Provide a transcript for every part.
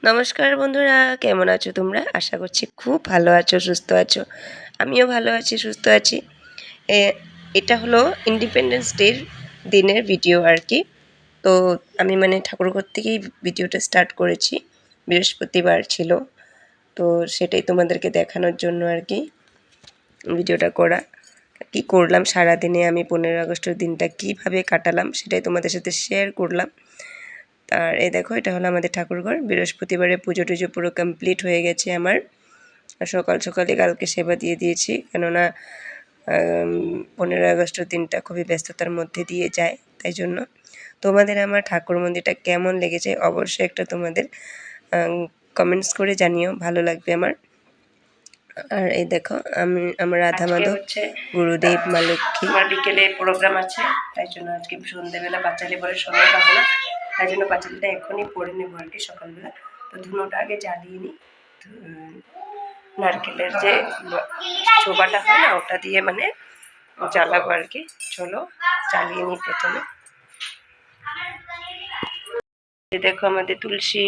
নমস্কার বন্ধুরা, কেমন আছো তোমরা? আশা করছি খুব ভালো আছো, সুস্থ আছো। আমিও ভালো আছি, সুস্থ আছি। এটা হলো ইন্ডিপেন্ডেন্স ডের দিনের ভিডিও আর কি। তো আমি ঠাকুরঘর থেকেই ভিডিওটা স্টার্ট করেছি। বৃহস্পতিবার ছিল, তো সেটাই তোমাদেরকে দেখানোর জন্য আর কি ভিডিওটা করা। কি করলাম সারাদিনে, আমি 15 আগস্টের দিনটা কীভাবে কাটালাম সেটাই তোমাদের সাথে শেয়ার করলাম। আর এই দেখো, এটা হলো আমাদের ঠাকুরঘর। বৃহস্পতিবারে পুজো টুজো পুরো কমপ্লিট হয়ে গেছে আমার। সকাল সকালে কালকে সেবা দিয়ে দিয়েছি, কেননা 15 আগস্টের দিনটা খুবই ব্যস্ততার মধ্যে দিয়ে যায়, তাই জন্য। তোমাদের আমার ঠাকুর মন্দিরটা কেমন লেগেছে অবশ্যই একটা তোমাদের কমেন্টস করে জানিও, ভালো লাগবে আমার। আর এই দেখো, আমার রাধা মাধব, গুরুদেব, মা লক্ষ্মী। আমার বিকেলে প্রোগ্রাম আছে, তাই জন্য আজকে সন্ধ্যেবেলা পাঁচালি পরে সময় পাবো না, তাই জন্য পাঁচালিটা এখনই পরে নেবো আর কি সকালবেলা। তো ধুনোটা আগে জ্বালিয়ে নিই। নারকেলের যে চোবাটা হয় না, ওটা দিয়ে জ্বালাবো আর কি। চলো জ্বালিয়ে নিই প্রথমে। দেখো, আমাদের তুলসী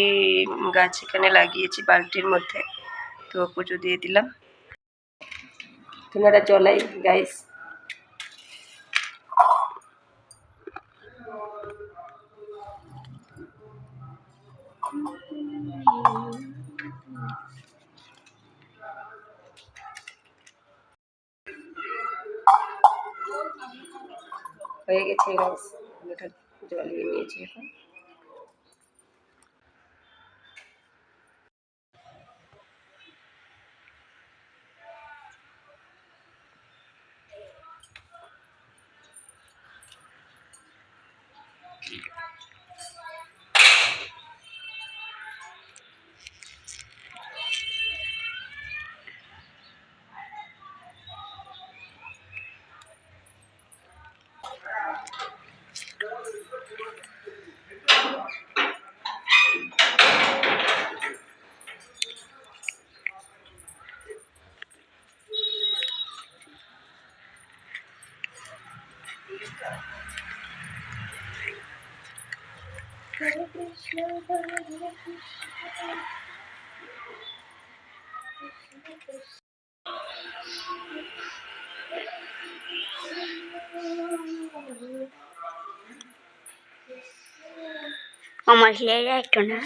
গাছ এখানে লাগিয়েছি বালতির মধ্যে, তো পুজো দিয়ে দিলাম। ধুনোটা জ্বলাই গাইস। হয়ে গেছে গাইস, ধুনোটা জ্বালিয়ে নিয়েছি এখন। Hare Krishna, Hare Krishna, আমার ছেলেরা একটু না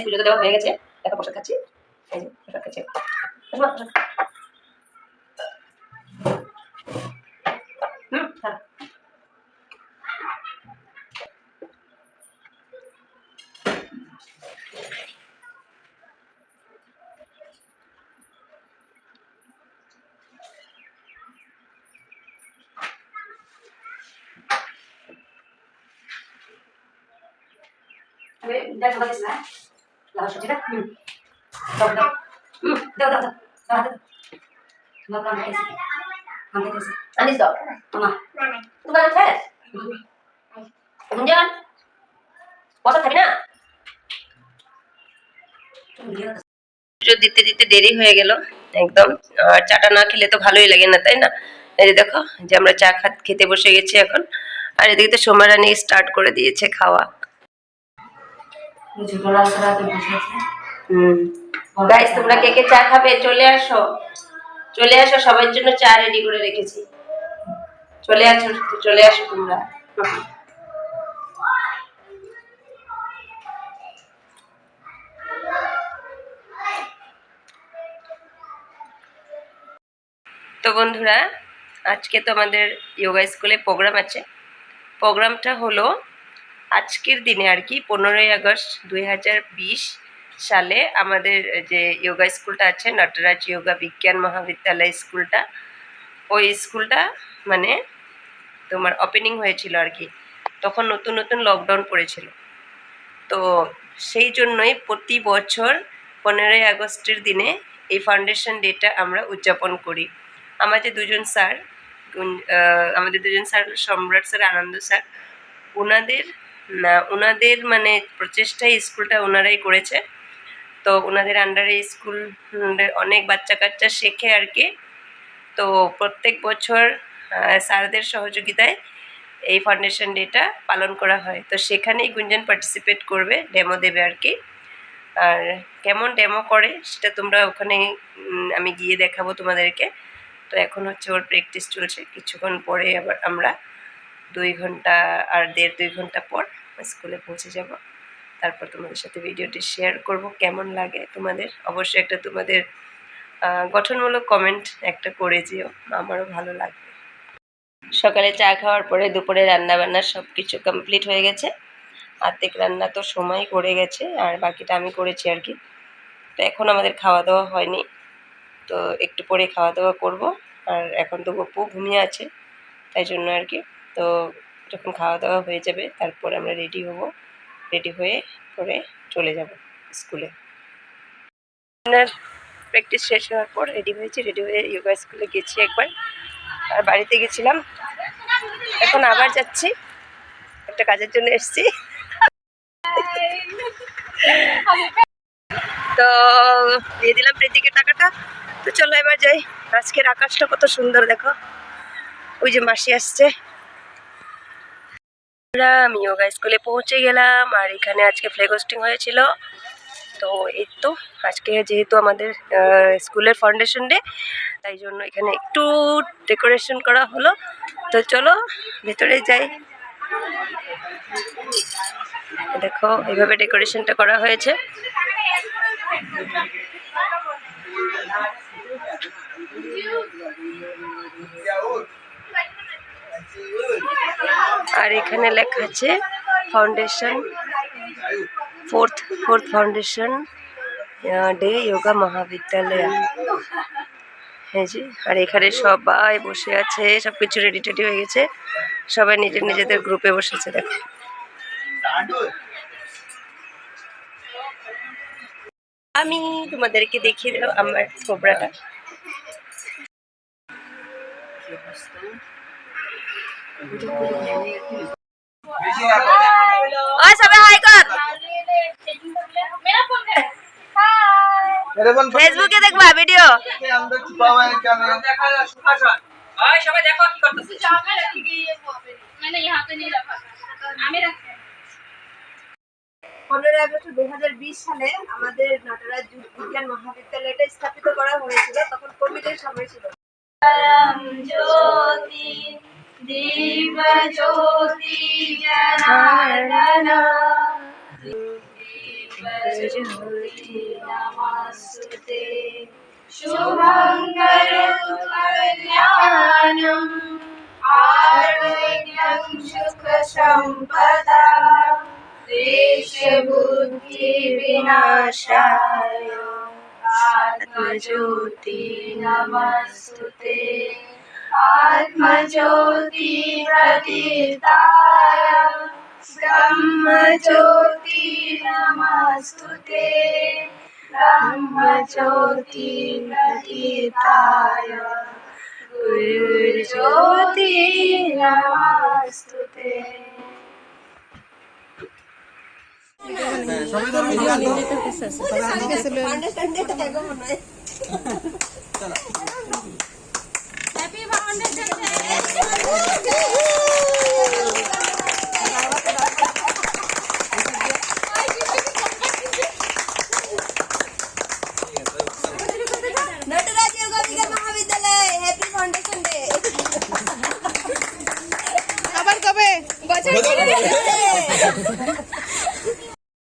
পুজো তো দেওয়া হয়ে গেছে, এখন প্রসাদ খাচ্ছি। এই যে প্রসাদ খাচ্ছি। দাও দাও দাও দাও দাও দাও দাও আনিস দাও মামা তোমার আছে গুঞ্জন বসা থাকি না দিতে দিতে দেরি হয়ে গেল একদম। আর চাটা না খেলে তো ভালোই লাগে না, তাই না? এই যে দেখো যে আমরা চা খেতে বসে গেছি এখন। আর এদিকে তো সোমারানি স্টার্ট করে দিয়েছে খাওয়া। গাইস তোমরা কে কে চা খাবে চলে আসো, চলে আসো, সবার জন্য চা রেডি করে রেখেছি। চলে আসো, চলে আসো তোমরা। তো বন্ধুরা আজকে তো আমাদের যোগা স্কুলে প্রোগ্রাম আছে। প্রোগ্রামটা হলো আজকের দিনে আর কি 15ই আগস্ট 2020 সালে আমাদের যে যোগা স্কুলটা আছে নটরাজ যোগা বিজ্ঞান মহাবিদ্যালয় স্কুলটা, ওই স্কুলটা মানে তোমার ওপেনিং হয়েছিল আর কি। তখন নতুন নতুন লকডাউন পড়েছিল, তো সেই জন্যই প্রতি বছর 15ই আগস্টের দিনে এই ফাউন্ডেশন ডেটা আমরা উদযাপন করি। আমাদের দুজন স্যার সম্রাট স্যার, আনন্দ স্যার, ওনাদের মানে প্রচেষ্টায় স্কুলটা ওনারাই করেছে। তো ওনাদের আন্ডারে স্কুল অনেক বাচ্চা কাচ্চা শেখে আর কি। তো প্রত্যেক বছর স্যারদের সহযোগিতায় এই ফাউন্ডেশন ডেটা পালন করা হয়। তো সেখানেই গুঞ্জন পার্টিসিপেট করবে, ডেমো দেবে আর কি। আর কেমন ডেমো করে সেটা তোমরা ওখানে আমি গিয়ে দেখাবো তোমাদেরকে। তো এখন হচ্ছে ওর প্র্যাকটিস চলছে, কিছুক্ষণ পরে আবার আমরা 2 ঘন্টা আর 1.5-2 ঘন্টা পর স্কুলে পৌঁছে যাব। তারপর তোমাদের সাথে ভিডিওটি শেয়ার করব। কেমন লাগে তোমাদের অবশ্যই একটা তোমাদের গঠনমূলক কমেন্ট একটা করে যেও, আমারও ভালো লাগবে। সকালে চা খাওয়ার পরে দুপুরে রান্নাবান্না সব কিছু কমপ্লিট হয়ে গেছে। অর্ধেক রান্না তো সময় করে গেছে আর বাকিটা আমি করেছি আর কি। তো এখন আমাদের খাওয়া দাওয়া হয়নি, তো একটু পরে খাওয়া দাওয়া করব। আর এখন তো গপু ঘুমিয়ে আছে, তাই জন্য আর কি। তো যখন খাওয়া দাওয়া হয়ে যাবে তারপর আমরা রেডি হব, রেডি হয়ে পরে চলে যাব স্কুলে। আপনার প্র্যাকটিস শেষ হওয়ার পর রেডি হয়েছি, রেডি হয়ে যোগা স্কুলে গেছি একবার, আর বাড়িতে গেছিলাম, এখন আবার যাচ্ছি, একটা কাজের জন্য এসেছি। তো দিয়ে দিলাম প্রীতিকে টাকাটা। তো চলো এবার যাই। আজকের আকাশটা কত সুন্দর দেখো, ওই যে মাসি আসছে। আমি যোগা স্কুলে পৌঁছে গেলাম, আর এখানে আজকে ফ্ল্যাগ হোস্টিং হয়েছিল। তো এই তো আজকে যেহেতু আমাদের স্কুলের ফাউন্ডেশন ডে, তাই জন্য এখানে একটু ডেকোরেশন করা হলো। তো চলো ভেতরে যাই। দেখো এইভাবে ডেকোরেশনটা করা হয়েছে। আর এখানে লেখা আছে foundation fourth foundation day yoga মহাবিদ্যালয়। হ্যাঁ জি। আর এখানে সবাই বসে আছে, সব কিছু রেডি টেডি হয়ে গেছে, সবাই নিজের নিজেদের গ্রুপে বসেছে। দেখো আমি তোমাদেরকে দেখিয়ে দিলাম আমার কোবরাটা। সবাই হাই কর, ফেসবুকে দেখবা ভিডিও। সবাই দেখো কি করতেছে। 15 আগস্ট 2020 সালে আমাদের নটরাজ বিজ্ঞান মহাবিদ্যালয়টা স্থাপিত করা হয়েছিল, তখন কোভিডের সময় ছিল। জ্যোতি দীপ জ্যোতি জানানা জ্যোতি নমস্তুতে শুভঙ্করং কল্যাণং আরোগ্যং সুখ সম্পদা দেশ বুদ্ধি বিনাশায় আত্মজ্যোতি নমস্তুতে आत्मज्योति प्रदीप्ताय ब्रह्मज्योति नमस्तुते ब्रह्मज्योति प्रतीताय गुरुर्ज्योति नमस्तुते। नटराज योगा विज्ञान महाविद्यालय हैप्पी फाउंडेशन डे। আবার কবে?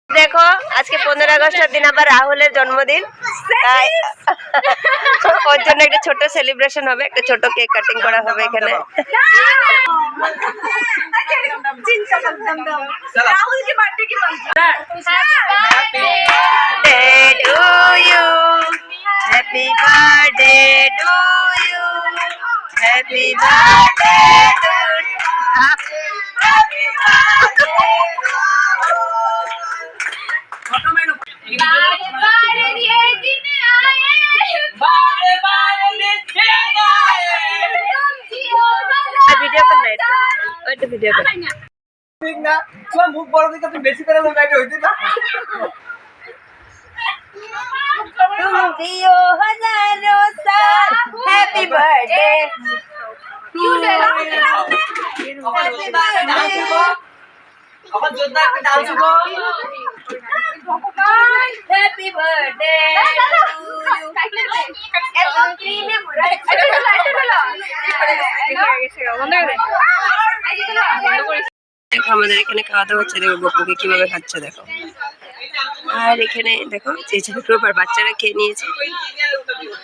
দেখো আজকে 15 আগস্টের দিন আবার রাহুলের জন্মদিন, তাই ওর জন্য একটা ছোট সেলিব্রেশন হবে, একটা ছোট কেক কাটিং করা হবে এখানে। राहुल की बर्थडे की Happy birthday to you, happy birthday to you, happy birthday video কর না, ওইটা ভিডিও কর। ঠিক না তোমার মুখ বড় দিকে তুমি বেশি করে লোক আইতে হইতে না तुम जियो हजारों साल, हैप्पी बर्थडे আমার জোরদার একটা ডান্স করো हैप्पी बर्थडे দেখো আমাদের এখানে খাওয়া দাওয়া হচ্ছে, দেখো গপুকে কিভাবে খাচ্ছে দেখো। আর এখানে দেখো চেঁচা গ্রুপ আর বাচ্চারা খেয়ে নিয়েছে।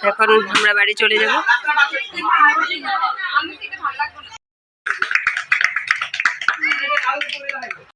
এখন আমরা বাড়ি চলে যাব।